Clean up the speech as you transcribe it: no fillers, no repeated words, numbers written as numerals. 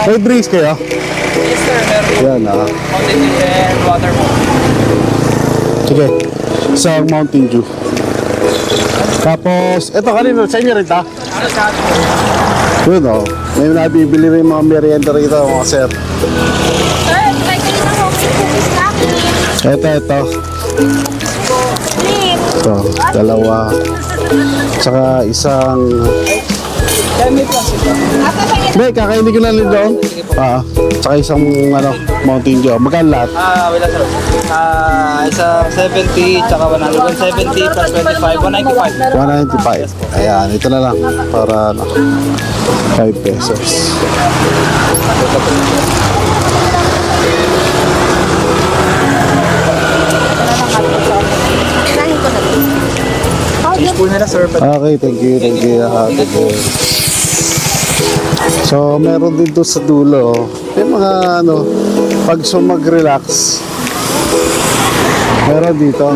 May drinks kayo? Yes sir, meron po. Yan Mountain Dew and water po. Sige. Isang Mountain Dew. Tapos, eto kanino, sa inyo rin ta? Ano sa atin po? Yun may nabibili rin mga merienda rito mga sir. Sir, try kayo ng homemade cookies namin. Ito. Drink. Ito, dalawa. Tsaka isang... May plastic po. Hindi, kakainin ko lang rin doon. Tsaka isang Mountain Dew. Magkano lahat? Wala sir. Isa 70, tsaka 100. 170 plus 25, 195. 195. Ayan, ito na lang. Para 5 pesos. Kinahin ko na ito. Spoon na sir. Okay, thank you. So, meron din doon sa dulo. May mga pag mag-relax. Meron dito.